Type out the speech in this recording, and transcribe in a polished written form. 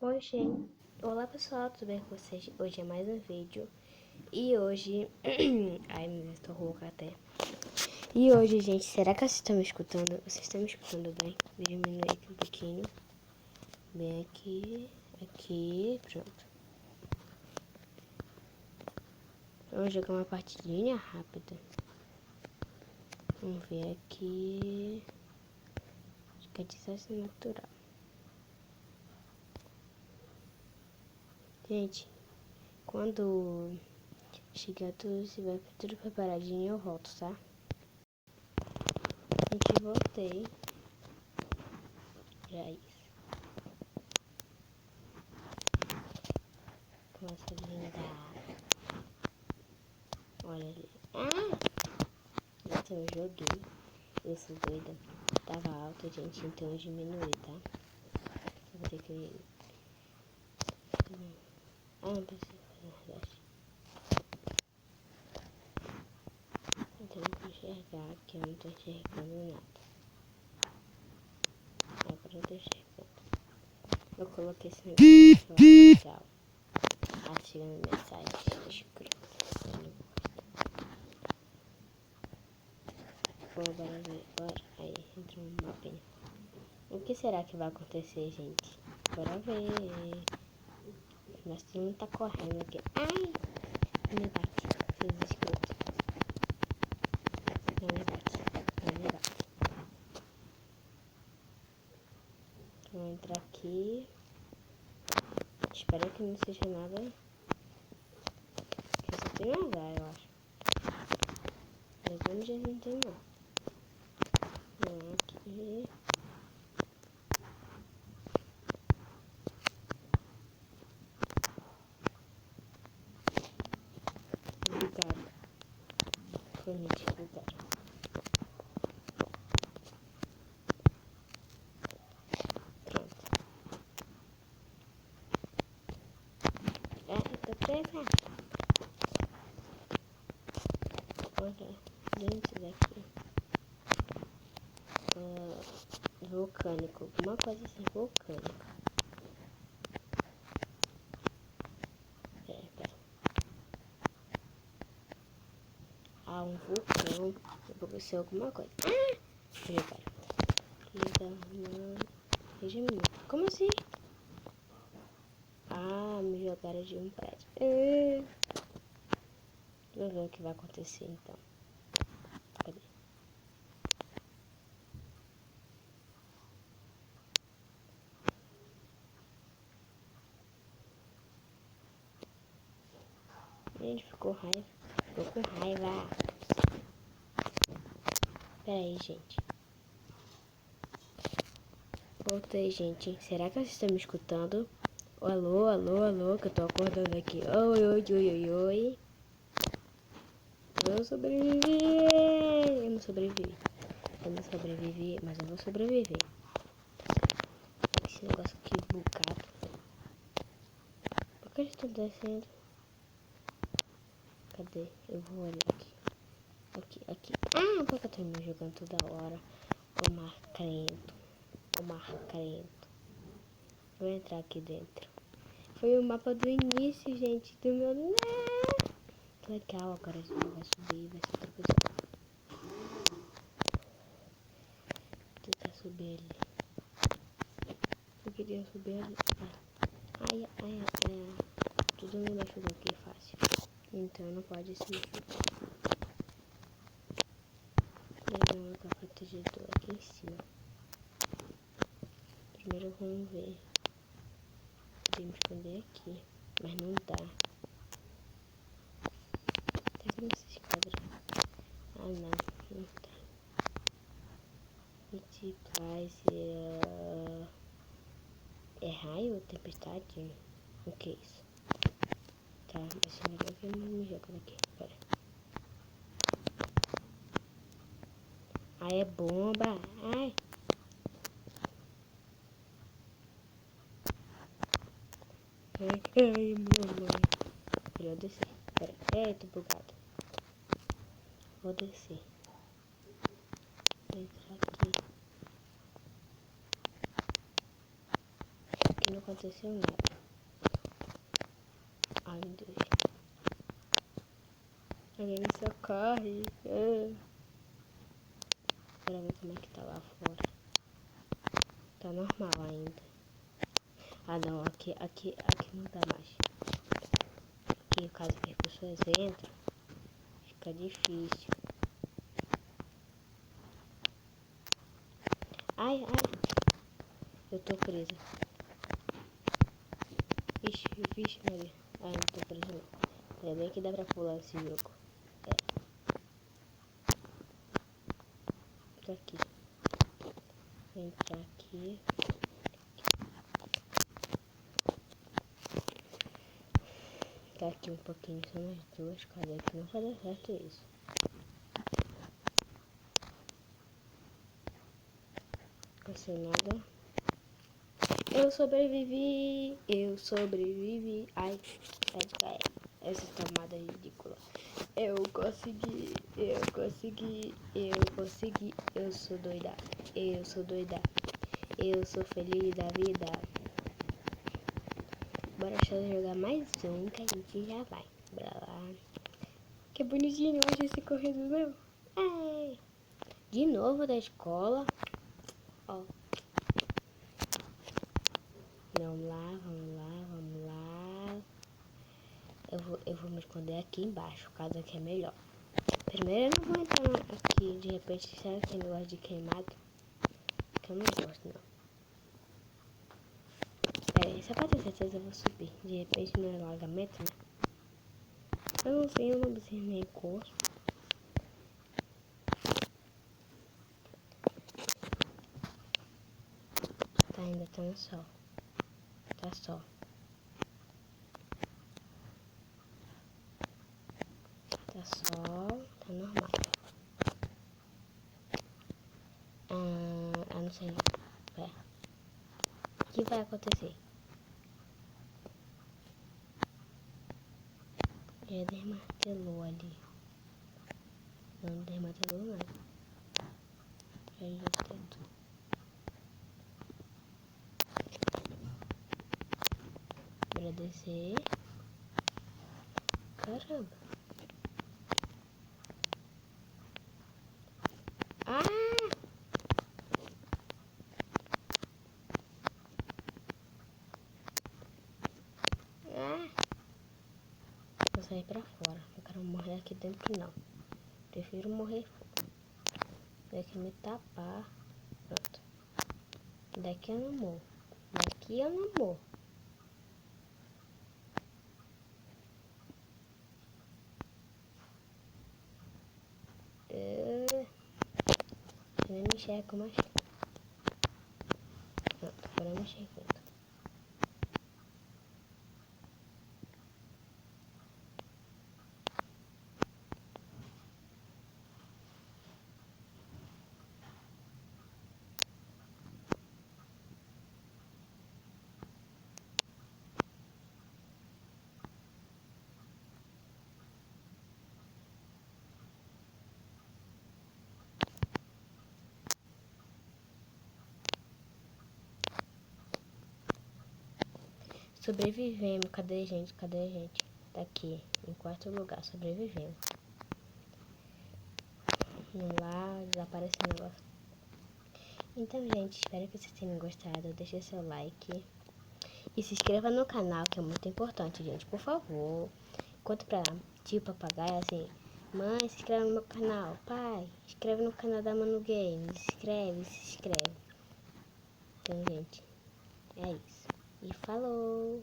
Oi, gente. Olá, pessoal, tudo bem com vocês? Hoje é mais um vídeo. E hoje... Ai, meu Deus, tô rouca até. E hoje, gente, será que vocês estão me escutando? Vocês estão me escutando bem? Vou diminuir aqui um pouquinho. Bem aqui, aqui, pronto. Vamos jogar uma partidinha rápida. Vamos ver aqui. Acho que é desastre natural. Gente, quando chegar tudo, se vai tudo preparadinho, eu volto, tá? Gente, voltei. Já isso. Começa a lindar. Olha ali. Então eu joguei. Eu sou doida. Tava alto, gente, então eu diminui, tá? Eu vou ter que... não precisa fazer na verdade. Então eu vou enxergar, que eu não tô enxergando nada. Agora eu tô enxergando. Eu coloquei esse negócio legal. Chegando mensagem escrota. Vou agora ver. Aí, entrou um mapinha. O que será que vai acontecer, gente? Bora ver. Mas todo mundo tá correndo aqui. Ai! Me bate. Seus escrotos. Não me bate. Não me bate. Vou entrar aqui. Espero que não seja nada. Que só tem azar, eu acho. Mas vamos já não tem não. Vamos aqui. Obrigado. Foi me desligar. Pronto. Eu tô presa. Olha, dentro daqui. Vulcânico. Alguma coisa assim, vulcânico. Pera. Um vulcão. Eu vou ser alguma coisa. Jogar. Como assim? Me jogaram de um prédio. Vamos ver o que vai acontecer então. Cadê? Gente, ficou com raiva. Pera aí, gente. Voltei, gente. Será que vocês estão me escutando? Alô, alô, alô, que eu tô acordando aqui. Oi. Eu sobrevivi. Eu não sobrevivi. Mas eu vou sobreviver. Esse negócio aqui bugado. Por que eles estão descendo? Cadê? Eu vou olhar aqui. Aqui. Porque eu tô me jogando toda hora. O mar crento. Vou entrar aqui dentro. Foi o mapa do início, gente. Do meu... Legal, agora a gente vai subir. Vai ser outra coisa. Vou tentar subir ali. Eu queria subir ali. Ai. Tudo me machucou aqui fácil. Então não pode se machucar. Tem um lugar protegedor aqui em cima. Primeiro vamos ver. Podemos esconder aqui. Mas não dá. Tá vendo essa escada? Não tá. Multiplies. É raio ou tempestade? O que é isso? Tá, mas é melhor que eu não me jogo daqui. Pera. É bomba. Ai, mamãe. Melhor descer. Pera. Tô bugado. Vou descer. Vou entrar aqui. Aqui no aconteceu nada. Ai, meu Deus. Alguém me socorre. Bora ver como é que tá lá fora. Tá normal ainda. Ah não, aqui não tá mais. Aqui, caso as pessoas entrem, fica difícil. Ai, eu tô presa. Vixe, Maria. Ai, não tô presa não. Ainda bem que dá pra pular esse jogo. Tá aqui. Vou entrar aqui. Tá aqui um pouquinho, só mais duas. Cadê que não vai dar certo isso? Não sei nada. Eu sobrevivi. Ai, sai de cair. Essa tomada é ridícula. Eu consegui. Eu sou doida. Eu sou feliz da vida. Bora só jogar mais um que a gente já vai. Bora lá. Que bonitinho, hoje esse corredor meu. É. De novo da escola. Ó. Vamos lá. Eu vou me esconder aqui embaixo, caso aqui é melhor. Primeiro eu não vou entrar aqui, de repente, será que ele gosta de queimado? Que eu não gosto, não. Pera aí, só pra ter certeza eu vou subir. De repente não é alagamento, né? Eu não sei o nome desse nem curso. Tá, ainda tá no sol. Tá sol. Tá sol, tá normal. Não sei. Pera. O que vai acontecer? Já desmartelou ali. Não desmartelou nada. Já tentou. Bora descer. Caramba. Ah! Vou sair pra fora. Não quero morrer aqui dentro, não. Prefiro morrer fora. Daqui me tapar. Pronto. Daqui eu não morro. Daqui eu não morro. Eu nem me enxergo mais. Pronto, agora eu me enxergando. Sobrevivemos. Cadê a gente? Tá aqui, em quarto lugar, sobrevivemos. Vamos lá, desaparece o negócio. Então, gente, espero que vocês tenham gostado. Deixe seu like. E se inscreva no canal, que é muito importante, gente. Por favor. Conta pra tio, papagaio, assim. Mãe, se inscreve no meu canal. Pai, inscreve no canal da Manu Games. Se inscreve. Então, gente, é isso. E falou!